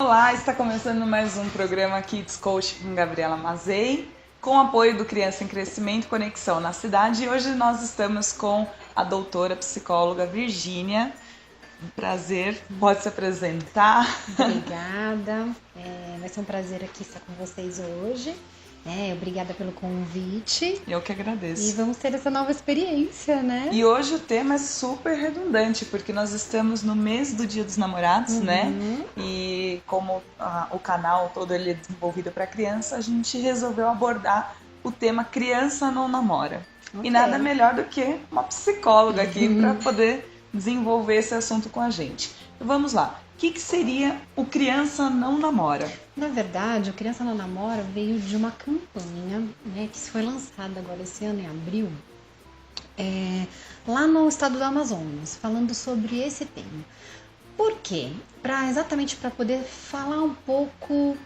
Olá, está começando mais um programa Kids Coach com Gabriela Mazei, com o apoio do Criança em Crescimento e Conexão na Cidade. E hoje nós estamos com a doutora psicóloga Virgínia. Prazer, pode se apresentar. Obrigada, vai ser um prazer aqui estar com vocês hoje. Obrigada pelo convite. Eu que agradeço. E vamos ter essa nova experiência, né? E hoje o tema é super redundante, porque nós estamos no mês do Dia dos Namorados, né? E como o canal todo ele é desenvolvido para criança, a gente resolveu abordar o tema Criança Não Namora. Okay. E nada melhor do que uma psicóloga aqui para poder desenvolver esse assunto com a gente. Então, vamos lá. O que seria o Criança Não Namora? Na verdade, o Criança Não Namora veio de uma campanha, né, que foi lançada agora esse ano, em abril, lá no estado do Amazonas, falando sobre esse tema. Por quê? Exatamente para poder falar um pouco,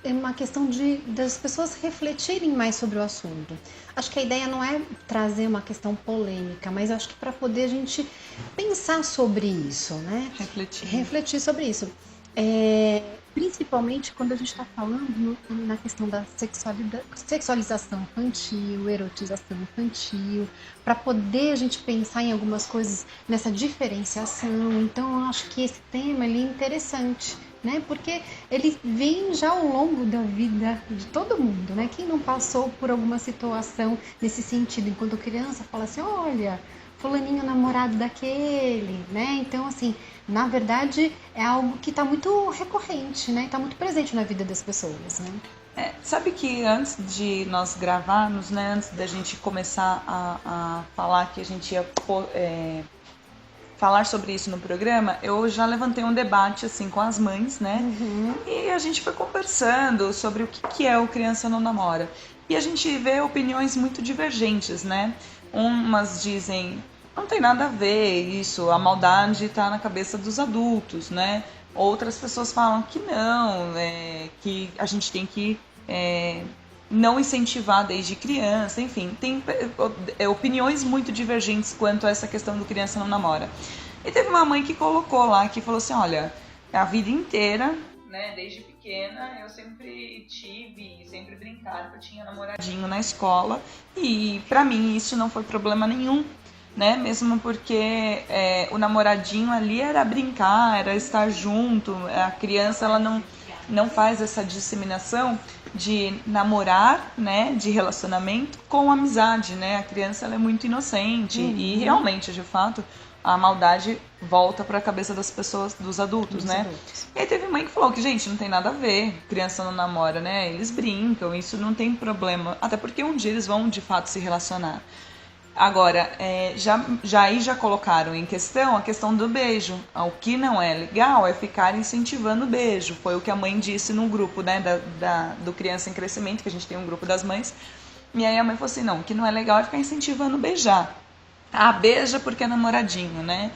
uma questão das pessoas refletirem mais sobre o assunto. Acho que a ideia não é trazer uma questão polêmica, mas acho que para poder a gente pensar sobre isso, né? Refletir sobre isso. Principalmente quando a gente está falando na questão da sexualização infantil, erotização infantil, para poder a gente pensar em algumas coisas nessa diferenciação. Então eu acho que esse tema ele é interessante, né? Porque ele vem já ao longo da vida de todo mundo, né? Quem não passou por alguma situação nesse sentido, enquanto criança fala assim, olha, fulaninho namorado daquele, né? Então, assim, na verdade, é algo que está muito recorrente, né? Está muito presente na vida das pessoas, né? Sabe que antes de nós gravarmos, né? Antes da gente começar a falar que a gente ia falar sobre isso no programa, eu já levantei um debate, assim, com as mães, né? E a gente foi conversando sobre o que é o Criança Não Namora. E a gente vê opiniões muito divergentes, né? Umas dizem, não tem nada a ver isso, a maldade está na cabeça dos adultos, né? Outras pessoas falam que não, que a gente tem que não incentivar desde criança, enfim, tem opiniões muito divergentes quanto a essa questão do Criança Não Namora. E teve uma mãe que colocou lá, que falou assim, olha, a vida inteira, né, desde pequena, eu sempre sempre brincar que eu tinha namoradinho na escola e pra mim isso não foi problema nenhum, né, mesmo porque o namoradinho ali era brincar, era estar junto, a criança ela não faz essa disseminação de namorar, né, de relacionamento com amizade, né, a criança ela é muito inocente e realmente, de fato, a maldade volta para a cabeça das pessoas, dos adultos, né? E aí teve mãe que falou que, gente, não tem nada a ver, criança não namora, né? Eles brincam, isso não tem problema, até porque um dia eles vão de fato se relacionar. Agora, já colocaram em questão a questão do beijo. O que não é legal é ficar incentivando o beijo. Foi o que a mãe disse no grupo, né, do Criança em Crescimento, que a gente tem um grupo das mães. E aí a mãe falou assim, não, o que não é legal é ficar incentivando beijar. Beija porque é namoradinho, né?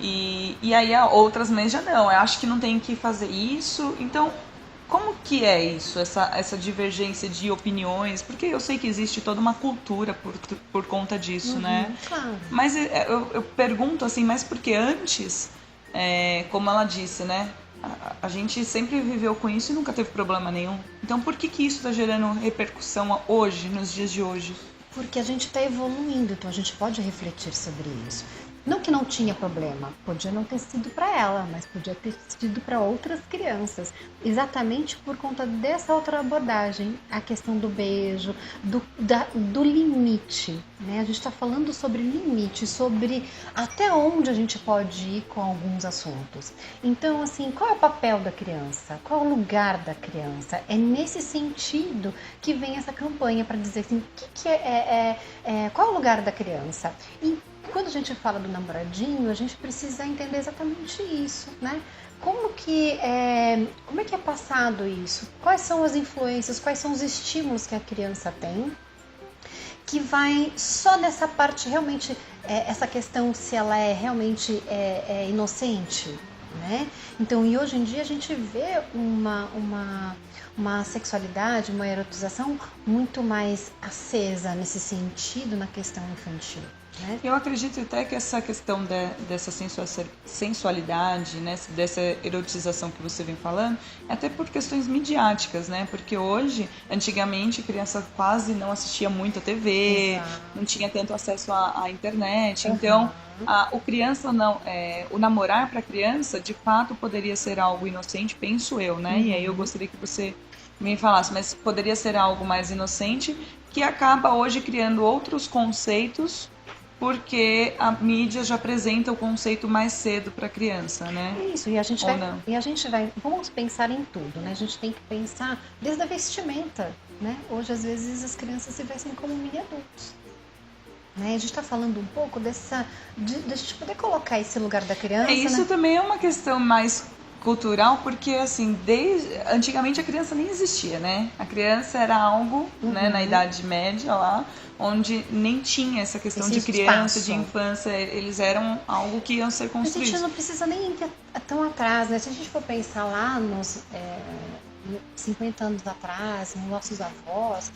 E aí outras mães já não, eu acho que não tem que fazer isso. Então, como que é isso, essa divergência de opiniões? Porque eu sei que existe toda uma cultura por conta disso, né? Claro. Mas eu pergunto assim, mas porque antes, como ela disse, né? A gente sempre viveu com isso e nunca teve problema nenhum. Então, por que isso está gerando repercussão hoje, nos dias de hoje? Porque a gente está evoluindo, então a gente pode refletir sobre isso. Não que não tinha problema, podia não ter sido para ela, mas podia ter sido para outras crianças. Exatamente por conta dessa outra abordagem, a questão do beijo, do limite, né? A gente está falando sobre limite, sobre até onde a gente pode ir com alguns assuntos. Então, assim, qual é o papel da criança? Qual é o lugar da criança? É nesse sentido que vem essa campanha para dizer assim, qual é o lugar da criança? E quando a gente fala do namoradinho, a gente precisa entender exatamente isso, né? Como que é passado isso? Quais são as influências, quais são os estímulos que a criança tem? Que vai só nessa parte realmente, essa questão se ela é realmente inocente, né? Então, e hoje em dia a gente vê uma sexualidade, uma erotização muito mais acesa nesse sentido na questão infantil. né? Eu acredito até que essa questão dessa sensualidade, né, dessa erotização que você vem falando, é até por questões midiáticas, né? Porque hoje, antigamente, a criança quase não assistia muito a TV, Exato. não tinha tanto acesso à internet. Uhum. Então, o namorar para criança, de fato, poderia ser algo inocente, penso eu, né? E aí eu gostaria que você me falasse, mas poderia ser algo mais inocente que acaba hoje criando outros conceitos porque a mídia já apresenta o conceito mais cedo para a criança, né? Isso, e a gente Ou não? vamos pensar em tudo, né? A gente tem que pensar desde a vestimenta, né? Hoje, às vezes, as crianças se vestem como mini adultos. Né? A gente está falando um pouco de a gente poder colocar esse lugar da criança. Isso, né? Também é uma questão mais cultural, porque assim, antigamente a criança nem existia, né? A criança era algo, né, na Idade Média lá, onde nem tinha essa questão de criança, de infância, eles eram algo que iam ser construídos. A gente não precisa nem ir tão atrás, né? Se a gente for pensar lá nos 50 anos atrás, nos nossos avós,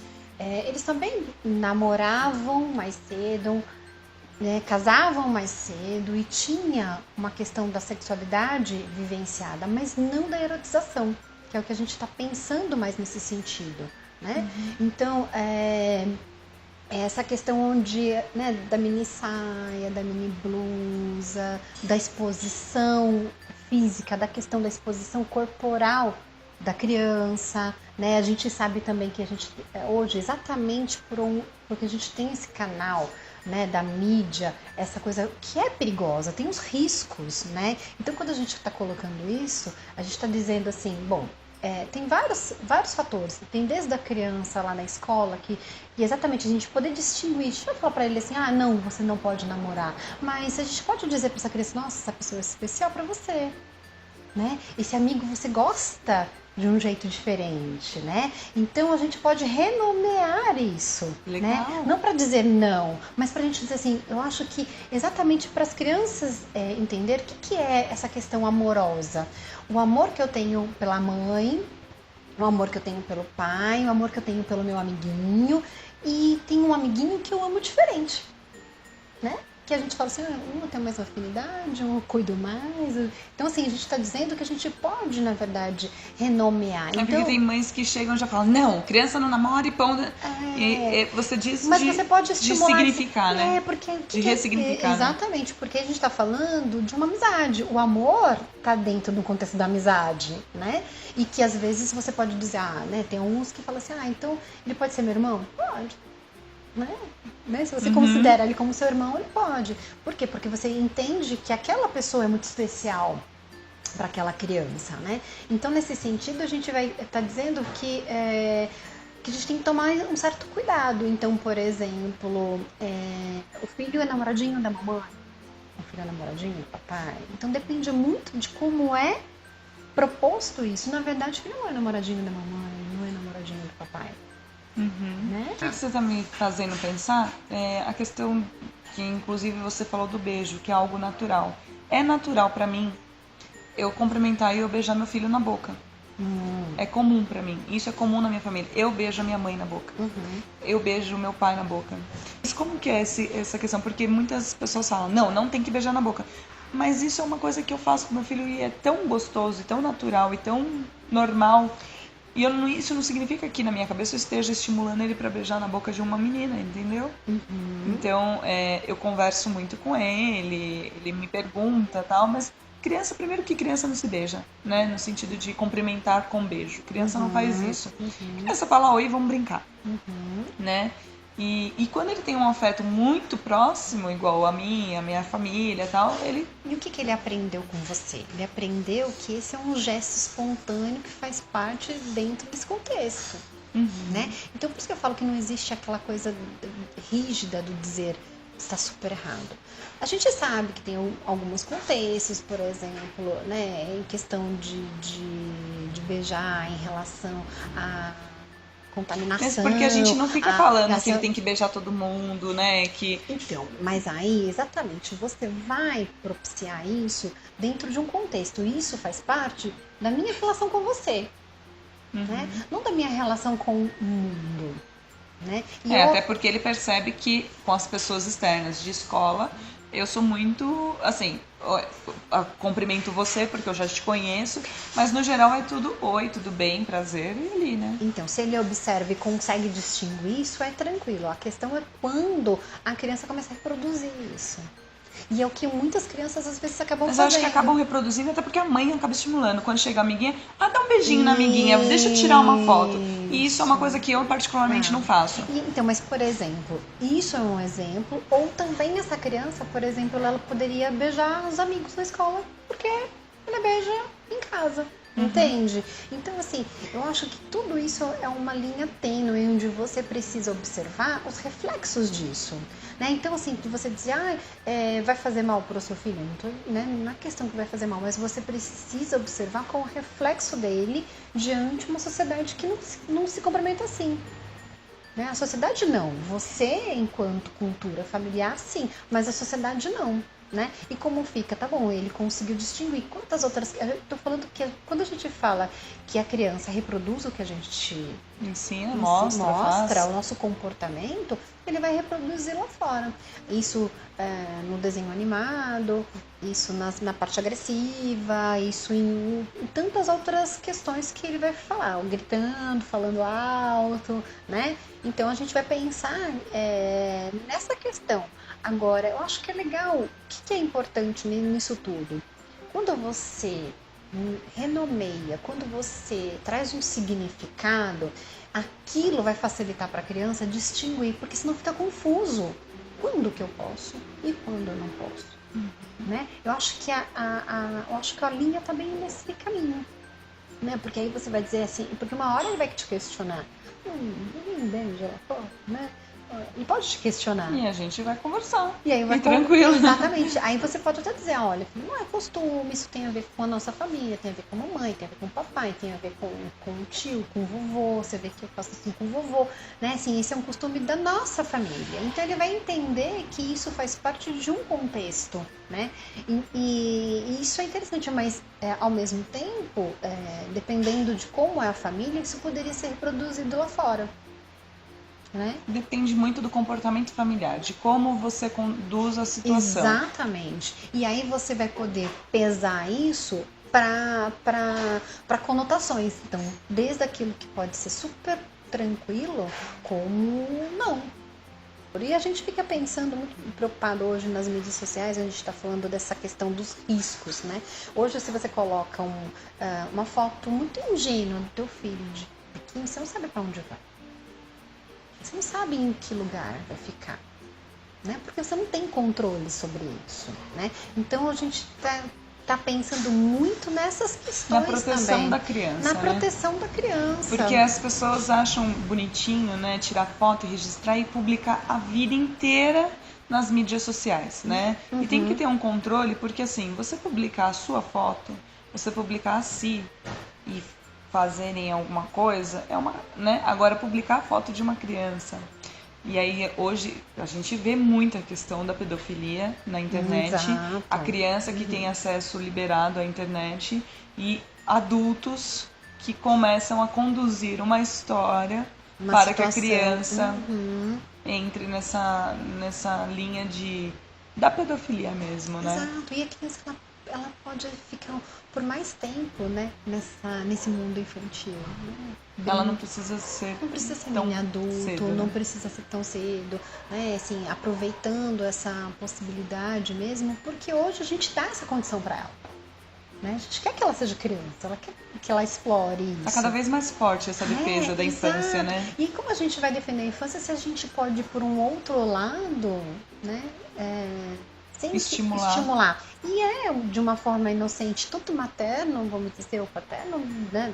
eles também namoravam mais cedo, né, casavam mais cedo e tinha uma questão da sexualidade vivenciada, mas não da erotização, que é o que a gente está pensando mais nesse sentido, né? Então, essa questão né, da mini saia, da mini blusa, da exposição física, da questão da exposição corporal da criança, né? A gente sabe também que a gente hoje, exatamente porque a gente tem esse canal, né, da mídia, essa coisa que é perigosa, tem os riscos, né? Então, quando a gente está colocando isso, a gente está dizendo assim, bom, tem vários fatores. Tem desde a criança lá na escola que exatamente a gente poder distinguir. A gente vai falar para ele assim, não, você não pode namorar. Mas a gente pode dizer para essa criança, nossa, essa pessoa é especial para você, né? Esse amigo você gosta de um jeito diferente, né? Então a gente pode renomear isso, legal, né? Não para dizer não, mas para a gente dizer assim, eu acho que exatamente para as crianças entender o que é essa questão amorosa. O amor que eu tenho pela mãe, o amor que eu tenho pelo pai, o amor que eu tenho pelo meu amiguinho, e tem um amiguinho que eu amo diferente, né? Que a gente fala assim, um tem mais afinidade, um eu cuido mais. Então, assim, a gente está dizendo que a gente pode, na verdade, renomear. Então, porque tem mães que chegam e já falam, não, criança não namora e pão... E você diz mas você pode estimular, de significar, né? De ressignificar. Exatamente, porque a gente está falando de uma amizade. O amor está dentro do contexto da amizade, né? E que, às vezes, você pode dizer, né? Tem uns que falam assim, então, ele pode ser meu irmão? Pode. Né? Se você considera ele como seu irmão, ele pode. Por quê? Porque você entende que aquela pessoa é muito especial para aquela criança, né? Então, nesse sentido, a gente vai estar dizendo que a gente tem que tomar um certo cuidado. Então, por exemplo, o filho é namoradinho da mamãe, o filho é namoradinho do papai. Então, depende muito de como é proposto isso. Na verdade, o filho não é namoradinho da mamãe, não é namoradinho do papai. Né? O que você está me fazendo pensar é a questão que inclusive você falou do beijo, que é algo natural. É natural para mim eu cumprimentar e eu beijar meu filho na boca. É comum para mim. Isso é comum na minha família. Eu beijo a minha mãe na boca. Eu beijo o meu pai na boca. Mas como que é essa questão? Porque muitas pessoas falam, não tem que beijar na boca. Mas isso é uma coisa que eu faço com meu filho e é tão gostoso, e tão natural, e tão normal. E isso não significa que na minha cabeça eu esteja estimulando ele para beijar na boca de uma menina, entendeu? Então, eu converso muito com ele me pergunta tal, mas primeiro que criança não se beija, né? No sentido de cumprimentar com beijo. Criança não faz isso. Criança fala oi, vamos brincar, né? E quando ele tem um afeto muito próximo, igual a mim, a minha família e tal, ele... E o que ele aprendeu com você? Ele aprendeu que esse é um gesto espontâneo que faz parte dentro desse contexto, né? Então, por isso que eu falo que não existe aquela coisa rígida do dizer está super errado. A gente sabe que tem alguns contextos, por exemplo, né, em questão de beijar em relação a contaminação. Mas porque a gente não fica falando que ele tem que beijar todo mundo, né? Então, mas aí, exatamente, você vai propiciar isso dentro de um contexto. Isso faz parte da minha relação com você, né? Não da minha relação com o mundo, né? Até porque ele percebe que com as pessoas externas de escola, eu sou muito, assim, cumprimento você porque eu já te conheço, mas no geral é tudo oi, tudo bem, prazer e ali, né? Então, se ele observa e consegue distinguir isso, é tranquilo. A questão é quando a criança começa a reproduzir isso. E é o que muitas crianças às vezes acabam fazendo. Mas eu acho que acabam reproduzindo até porque a mãe acaba estimulando. Quando chega a amiguinha, dá um beijinho na amiguinha, deixa eu tirar uma foto. E isso é uma coisa que eu particularmente não faço. Então, mas por exemplo, isso é um exemplo. Ou também essa criança, por exemplo, ela poderia beijar os amigos na escola, porque ela beija em casa. Entende? Então, assim, eu acho que tudo isso é uma linha tênue onde você precisa observar os reflexos disso, né? Então, assim, que você diz, vai fazer mal para o seu filho, não é questão que vai fazer mal, mas você precisa observar qual o reflexo dele diante de uma sociedade que não se cumprimenta assim. Né? A sociedade não, você enquanto cultura familiar sim, mas a sociedade não. Né? E como fica? Tá bom, ele conseguiu distinguir. Quantas outras... Eu tô falando que quando a gente fala que a criança reproduz o que a gente ensina, mostra o nosso comportamento, ele vai reproduzir lá fora. Isso no desenho animado, isso na parte agressiva, isso em tantas outras questões que ele vai falar, gritando, falando alto, né? Então a gente vai pensar nessa questão. Agora, eu acho que é legal, o que é importante nisso tudo? Quando você renomeia, quando você traz um significado, aquilo vai facilitar para a criança distinguir, porque senão fica confuso. Quando que eu posso e quando eu não posso? Né? Eu acho que a linha está bem nesse caminho. Né? Porque aí você vai dizer assim, porque uma hora ele vai te questionar. Ninguém beija lá fora, né? Ele pode te questionar. E a gente vai conversar. E aí vai tranquilo. Exatamente. Aí você pode até dizer, olha, não é costume, isso tem a ver com a nossa família, tem a ver com a mamãe, tem a ver com o papai, tem a ver com o tio, com o vovô, você vê que eu faço assim com o vovô, né? Assim, esse é um costume da nossa família. Então ele vai entender que isso faz parte de um contexto, né? E isso é interessante, mas ao mesmo tempo, dependendo de como é a família, isso poderia ser reproduzido lá fora. Né? Depende muito do comportamento familiar, de como você conduz a situação. Exatamente. E aí você vai poder pesar isso para conotações. Então, desde aquilo que pode ser super tranquilo, como não. E a gente fica pensando, muito preocupado hoje nas mídias sociais, a gente está falando dessa questão dos riscos, né? Hoje, se você coloca uma foto muito ingênua do teu filho de biquíni, você não sabe para onde vai. Você não sabe em que lugar vai ficar, né? Porque você não tem controle sobre isso, né? Então a gente tá pensando muito nessas questões na proteção também. Da criança, na proteção da criança. Porque as pessoas acham bonitinho, né? Tirar foto e registrar e publicar a vida inteira nas mídias sociais, né? E tem que ter um controle, porque assim, você publicar a sua foto, você publicar a si e fazerem alguma coisa, né? Agora, publicar a foto de uma criança. E aí, hoje, a gente vê muita questão da pedofilia na internet. Exato. A criança que tem acesso liberado à internet e adultos que começam a conduzir uma história para que a criança entre nessa linha da pedofilia mesmo, né? Exato. E a criança, ela pode ficar por mais tempo, né, nesse mundo infantil. Né? Ela não precisa ser tão adulto, cedo, não né? precisa ser tão cedo, né? Assim, aproveitando essa possibilidade mesmo, porque hoje a gente dá essa condição para ela. Né? A gente quer que ela seja criança, ela quer que ela explore isso. Tá cada vez mais forte essa defesa da infância, exato. né? E como a gente vai defender a infância se a gente pode ir por um outro lado, né? Sem estimular. E de uma forma inocente, tanto materno, vamos dizer, ou paterno, né,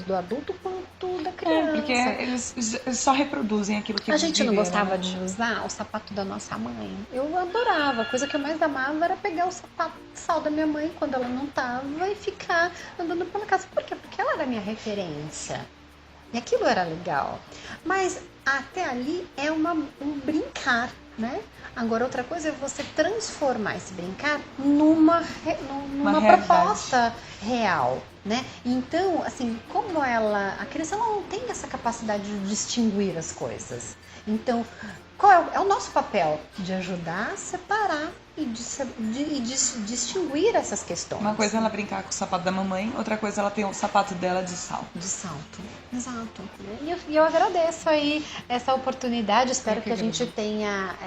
do adulto quanto da criança. Porque eles só reproduzem aquilo que a gente não viveram, gostava né? de usar o sapato da nossa mãe. Eu adorava. A coisa que eu mais amava era pegar o sapato sal da minha mãe quando ela não tava e ficar andando pela casa. Por quê? Porque ela era a minha referência. E aquilo era legal. Mas até ali é um brincar, né? Agora, outra coisa é você transformar esse brincar numa proposta real, né? Então, assim, como a criança ela não tem essa capacidade de distinguir as coisas. Então, qual é o nosso papel? De ajudar a separar e distinguir essas questões. Uma coisa é ela brincar com o sapato da mamãe, outra coisa é ela ter o sapato dela de salto. De salto, exato. E eu agradeço aí essa oportunidade, espero que a gente tenha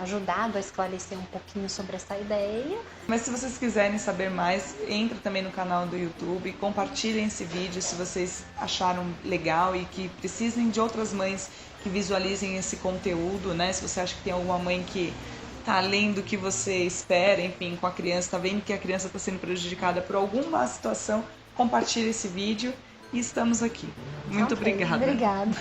ajudado a esclarecer um pouquinho sobre essa ideia. Mas se vocês quiserem saber mais, entra também no canal do YouTube, compartilhem esse vídeo se vocês acharam legal e que precisem de outras mães que visualizem esse conteúdo, né? Se você acha que tem alguma mãe que tá além do que você espera, enfim, com a criança, tá vendo que a criança está sendo prejudicada por alguma situação, compartilhe esse vídeo e estamos aqui. Muito obrigada. Obrigada.